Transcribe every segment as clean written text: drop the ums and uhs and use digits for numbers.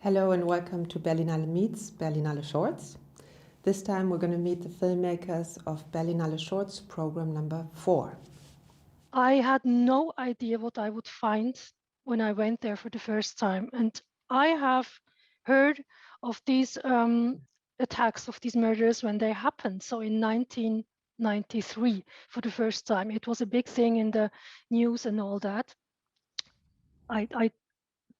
Hello and welcome to Berlinale Meets Berlinale Shorts. This time we're going to meet the filmmakers of Berlinale Shorts program number 4. I had no idea what I would find when I went there for the first time. And I have heard of these attacks, of these murders when they happened. So in 1993, for the first time, it was a big thing in the news and all that. I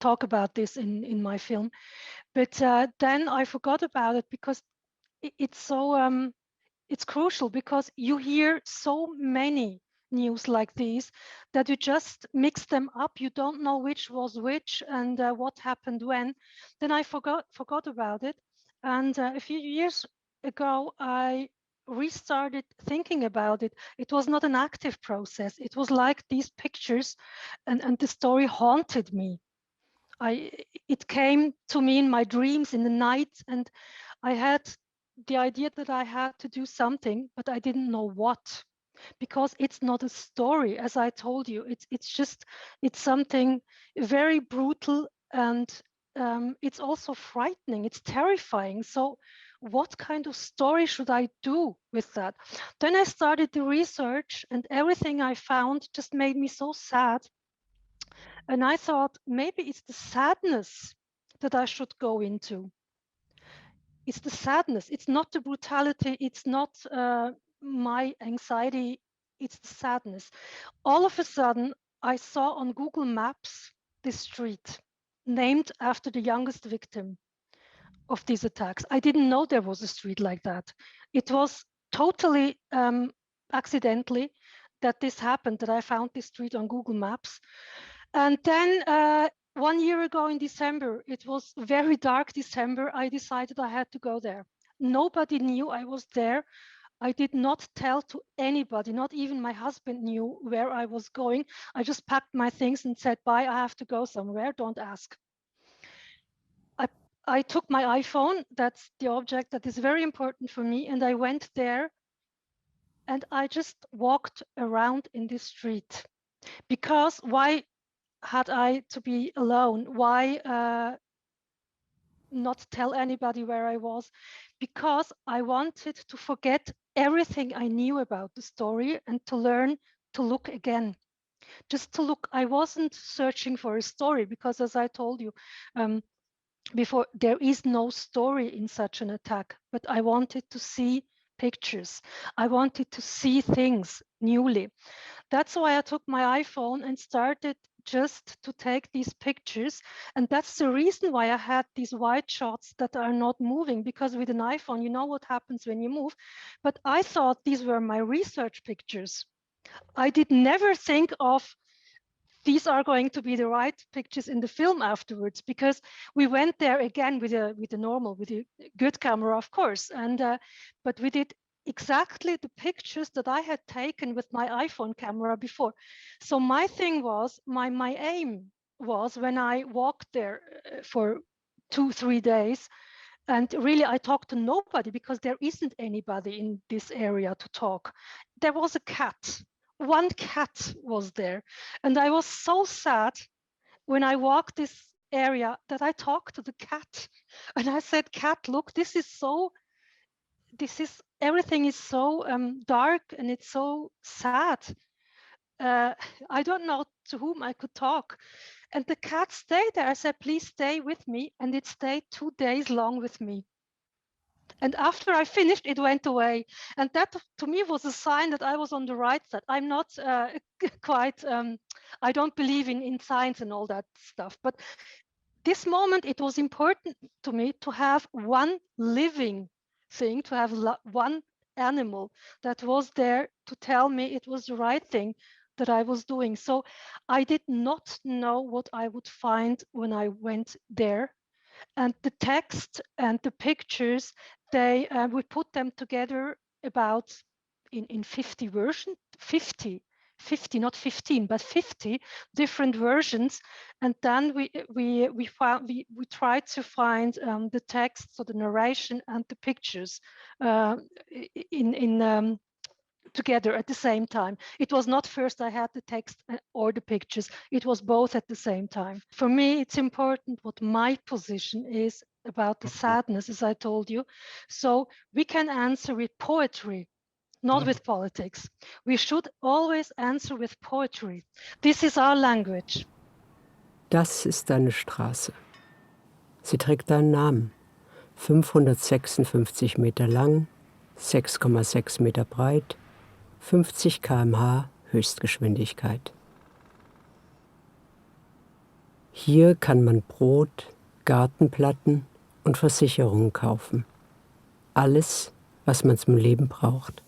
talk about this in my film, but then I forgot about it because it's so it's crucial, because you hear so many news like these that you just mix them up. You don't know which was which and what happened when. Then I forgot about it, and a few years ago I restarted thinking about it. It was not an active process. It was like these pictures and the story haunted me. It came to me in my dreams in the night, and I had the idea that I had to do something, but I didn't know what, because it's not a story, as I told you. It's something very brutal, and it's also frightening. It's terrifying. So what kind of story should I do with that? Then I started the research, and everything I found just made me so sad. And I thought maybe it's the sadness that I should go into. It's the sadness. It's not the brutality. It's not my anxiety. It's the sadness. All of a sudden, I saw on Google Maps this street named after the youngest victim of these attacks. I didn't know there was a street like that. It was totally accidentally that this happened, that I found this street on Google Maps. And then 1 year ago in December, it was very dark December, I decided I had to go there. Nobody knew I was there. I did not tell to anybody, not even my husband knew where I was going. I just packed my things and said, bye, I have to go somewhere, don't ask. I took my iPhone, that's the object that is very important for me, and I went there and I just walked around in this street. Because why had I to be alone? Why not tell anybody where I was? Because I wanted to forget everything I knew about the story and to learn to look again. Just to look. I wasn't searching for a story, because as I told you before, there is no story in such an attack, but I wanted to see pictures. I wanted to see things newly. That's why I took my iPhone and started just to take these pictures. And that's the reason why I had these wide shots that are not moving, because with an iPhone, you know what happens when you move. But I thought these were my research pictures. I did never think of these are going to be the right pictures in the film afterwards, because we went there again with a good camera, of course, and but we did exactly the pictures that I had taken with my iPhone camera before. So my thing was, my aim was, when I walked there for 2-3 days, and really I talked to nobody, because there isn't anybody in this area to talk. There was a cat. One cat was there, and I was so sad when I walked this area that I talked to the cat, and I said, cat, look, everything is so dark, and it's so sad. I don't know to whom I could talk. And the cat stayed there. I said, please stay with me. And it stayed 2 days long with me. And after I finished, it went away. And that to me was a sign that I was on the right side. I'm not quite, I don't believe in science and all that stuff. But this moment, it was important to me to have one living thing, to have one animal that was there to tell me it was the right thing that I was doing. So I did not know what I would find when I went there. And the text and the pictures, we put them together about in 50 versions, 50, not 15, but 50 different versions. And then we tried to find the text, so the narration and the pictures together at the same time. It was not first I had the text or the pictures. It was both at the same time. For me, it's important what my position is about the sadness, as I told you. So we can answer with poetry, not with politics. We should always answer with poetry. This is our language. Das ist deine Straße. Sie trägt deinen Namen. 556 Meter lang, 6,6 Meter breit, 50 km/h Höchstgeschwindigkeit. Hier kann man Brot, Gartenplatten und Versicherungen kaufen. Alles, was man zum Leben braucht.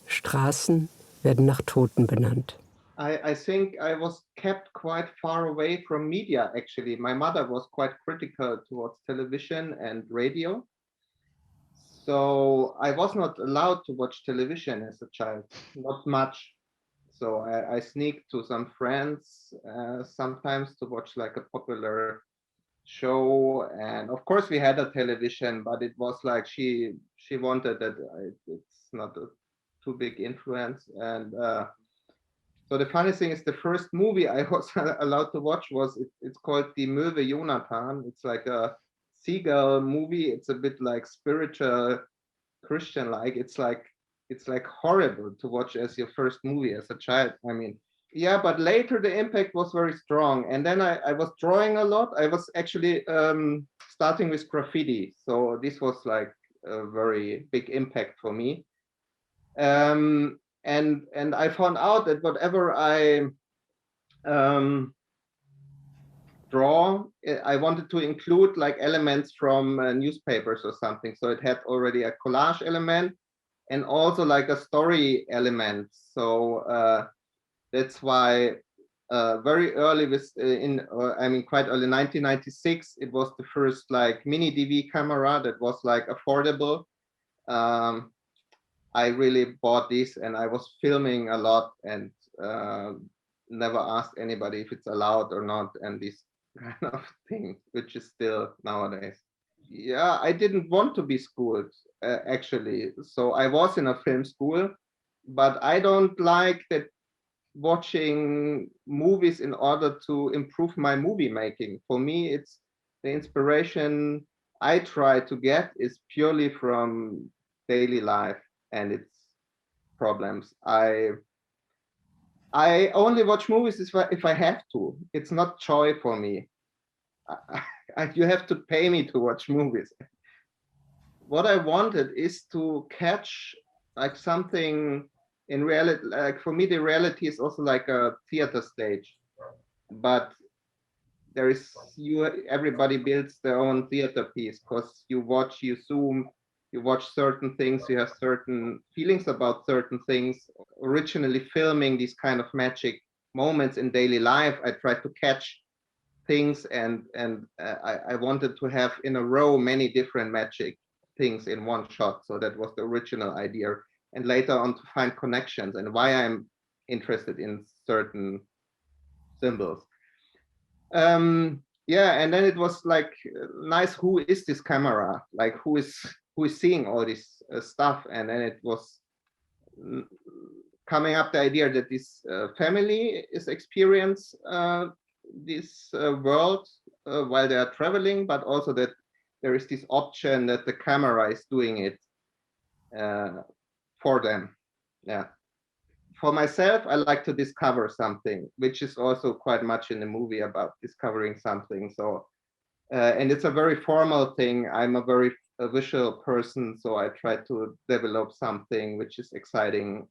Straßen werden nach Toten benannt. I think I was kept quite far away from media, actually. My mother was quite critical towards television and radio. So I was not allowed to watch television as a child, not much. So I sneaked to some friends sometimes to watch like a popular show. And of course we had a television, but it was like she wanted that it's not a too big influence. And so the funny thing is the first movie I was allowed to watch was, it's called Die Möwe Jonathan. It's like a seagull movie. It's a bit like spiritual Christian-like. It's like horrible to watch as your first movie as a child. I mean, yeah, but later the impact was very strong. And then I was drawing a lot. I was actually starting with graffiti. So this was like a very big impact for me. And I found out that whatever I draw, I wanted to include like elements from newspapers or something. So it had already a collage element and also like a story element. So that's why very early quite early 1996, it was the first like mini DV camera that was like affordable. I really bought this and I was filming a lot and never asked anybody if it's allowed or not, and this kind of thing, which is still nowadays. Yeah, I didn't want to be schooled actually. So I was in a film school, but I don't like that watching movies in order to improve my movie making. For me, it's the inspiration I try to get is purely from daily life and its problems. I only watch movies if I have to. It's not joy for me. You have to pay me to watch movies. What I wanted is to catch like something in reality. Like for me, the reality is also like a theater stage, but there is everybody builds their own theater piece because you watch, you zoom, you watch certain things, you have certain feelings about certain things. Originally filming these kind of magic moments in daily life, I tried to catch things and I wanted to have in a row many different magic things in one shot. So that was the original idea. And later on to find connections and why I'm interested in certain symbols. Yeah, and then it was like nice, who is this camera? Like who is seeing all this stuff? And then it was coming up the idea that this family is experience this world while they are traveling, but also that there is this option that the camera is doing it for them. Yeah. For myself, I like to discover something, which is also quite much in the movie about discovering something. So, and it's a very formal thing. I'm a very visual person, so I try to develop something which is exciting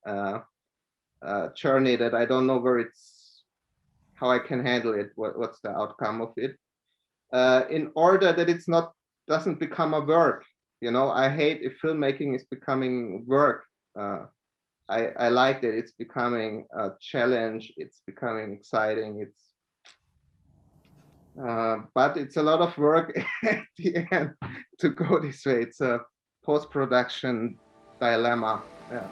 journey that I don't know how I can handle it, what's the outcome of it, in order that it's doesn't become a work. You know, I hate if filmmaking is becoming work. I like that it's becoming a challenge, it's becoming exciting, but it's a lot of work at the end to go this way. It's a post-production dilemma. Yeah.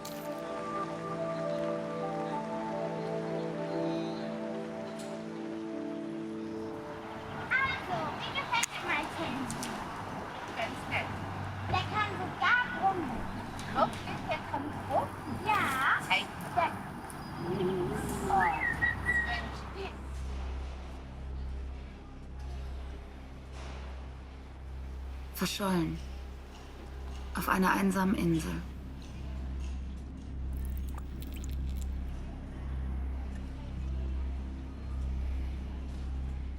verschollen. Auf einer einsamen Insel.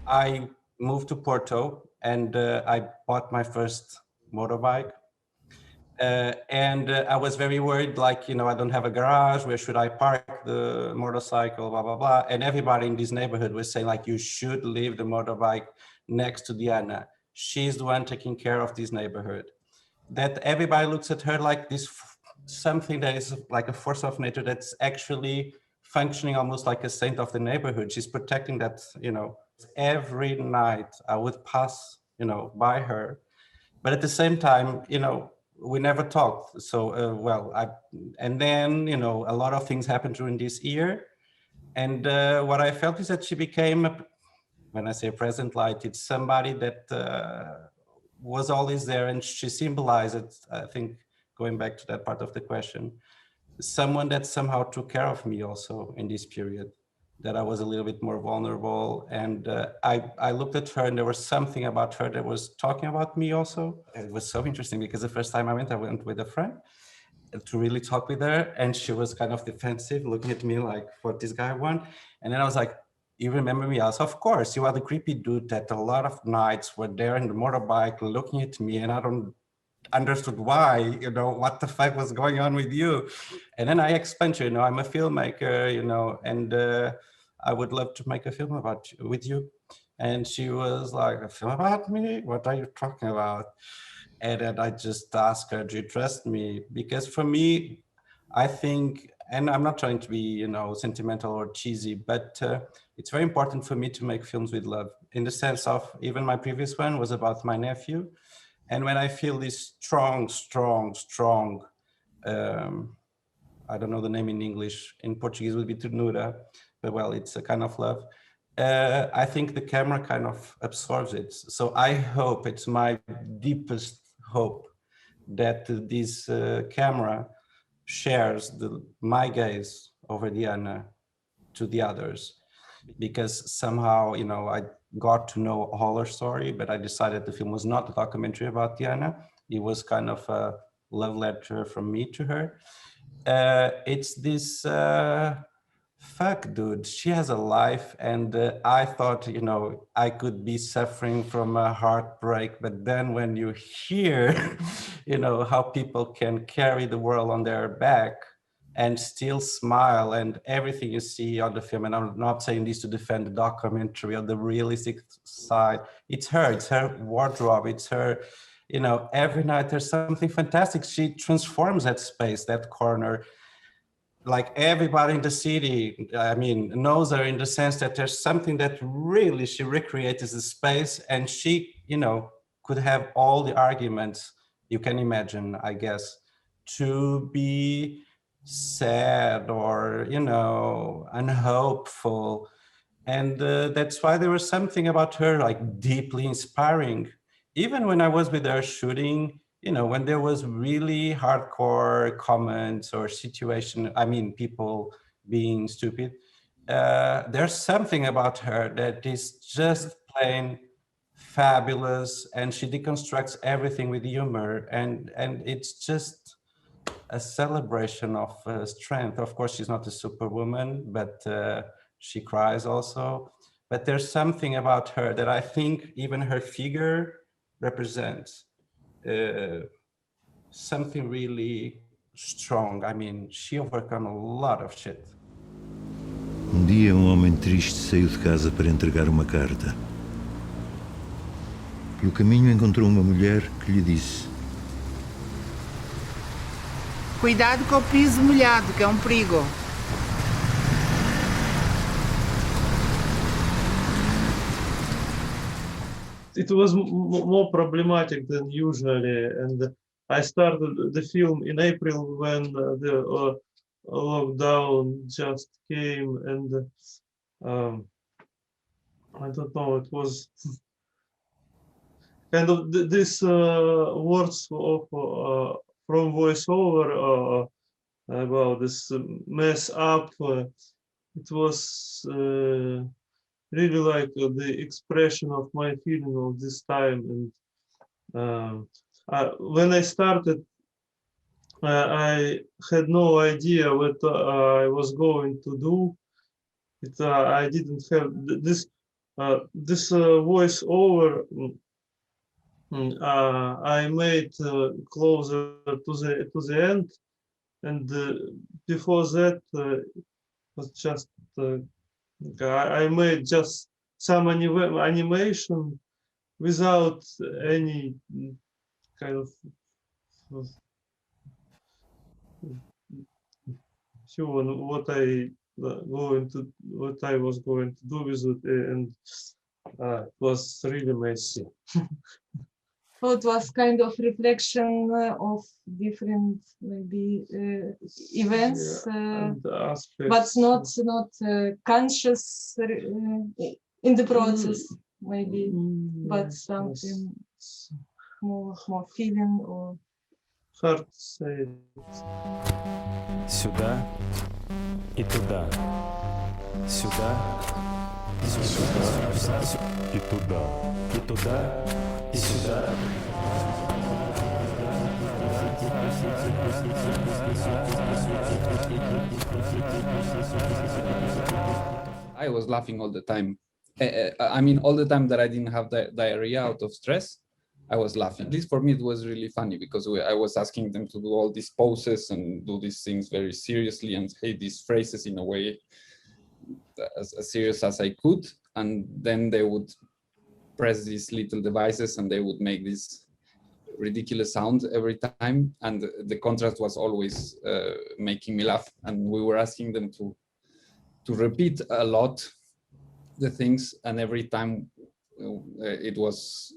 I moved to Porto and I bought my first motorbike. I was very worried, like, I don't have a garage, where should I park the motorcycle, blah, blah, blah. And everybody in this neighborhood was saying, like, you should leave the motorbike next to Deine. She's the one taking care of this neighborhood. That everybody looks at her like this, something that is like a force of nature that's actually functioning almost like a saint of the neighborhood. She's protecting that, every night I would pass, by her. But at the same time, we never talked. So, and then, a lot of things happened during this year. And what I felt is that she became, when I say present light, it's somebody that was always there, and she symbolized it, I think, going back to that part of the question, someone that somehow took care of me also in this period, that I was a little bit more vulnerable. And I looked at her and there was something about her that was talking about me also. It was so interesting because the first time I went with a friend to really talk with her, and she was kind of defensive, looking at me like, what this guy want? And then I was like, you remember me? I was, of course, you are the creepy dude that a lot of nights were there in the motorbike looking at me, and I don't understood why, what the fuck was going on with you. And then I explained to her, I'm a filmmaker, and I would love to make a film with you. And she was like, a film about me? What are you talking about? And then I just asked her, do you trust me? Because for me, I think, and I'm not trying to be, sentimental or cheesy, but it's very important for me to make films with love, in the sense of, even my previous one was about my nephew. And when I feel this strong, I don't know the name in English, in Portuguese would be ternura, but well, it's a kind of love. I think the camera kind of absorbs it. So I hope, it's my deepest hope, that this camera shares my gaze over Deine to the others, because somehow, I got to know all her story, but I decided the film was not a documentary about Deine. It was kind of a love letter from me to her. It's this, fuck, dude, she has a life, and I thought, I could be suffering from a heartbreak, but then when you hear, how people can carry the world on their back and still smile, and everything you see on the film, and I'm not saying this to defend the documentary or the realistic side, it's her wardrobe, it's her, every night there's something fantastic. She transforms that space, that corner. Like everybody in the city, knows her, in the sense that there's something that really she recreates the space, and she, could have all the arguments you can imagine, I guess, to be sad or, unhopeful. And that's why there was something about her like deeply inspiring. Even when I was with her shooting, when there was really hardcore comments or situation, people being stupid, there's something about her that is just plain fabulous, and she deconstructs everything with humor, and it's just a celebration of strength. Of course, she's not a superwoman, but she cries also. But there's something about her that I think even her figure represents something really strong. She overcome a lot of shit. Dia homem triste saiu de casa para entregar uma carta. Pelo caminho encontrou uma mulher que lhe disse: Cuidado com o piso molhado, que é perigo. It was more problematic than usually, and I started the film in April when the lockdown just came, and I don't know, it was kind of this words of from voiceover about this mess up. It was really like the expression of my feeling of this time, and when I started, I had no idea what I was going to do. I didn't have this voice over. I made closer to the end, and before that was just I made just some animation without any kind of sure what I was going to do with it, and it was really messy. So it was kind of reflection of different maybe events, but not conscious in the process maybe, but something more feeling or. Hard to say. Сюда и туда. Сюда и сюда. И туда. И туда. И сюда. I was laughing all the time. I mean, all the time that I didn't have diarrhea out of stress, I was laughing. At least for me, it was really funny because I was asking them to do all these poses and do these things very seriously and say these phrases in a way as serious as I could. And then they would press these little devices and they would make this ridiculous sound every time. And the contrast was always making me laugh. And we were asking them to repeat a lot the things, and every time it was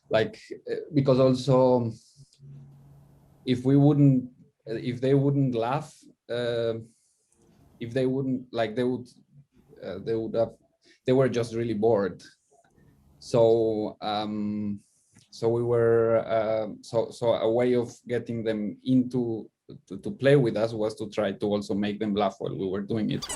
like, because also if they wouldn't laugh, if they wouldn't, like, they were just really bored. So so we were so a way of getting them into to play with us was to try to also make them laugh while we were doing it.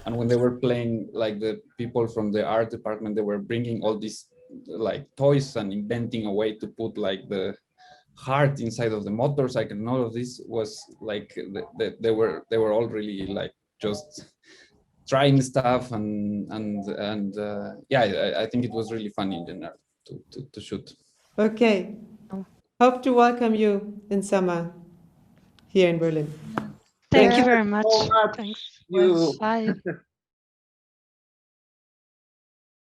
And when they were playing, like the people from the art department, they were bringing all these like toys and inventing a way to put like the heart inside of the motorcycle, and all of this was like they were all really like just trying stuff, and yeah, I think it was really funny in general to shoot. Okay, hope to welcome you in summer here in Berlin. Thank you very much. So much. Thanks. You. Bye.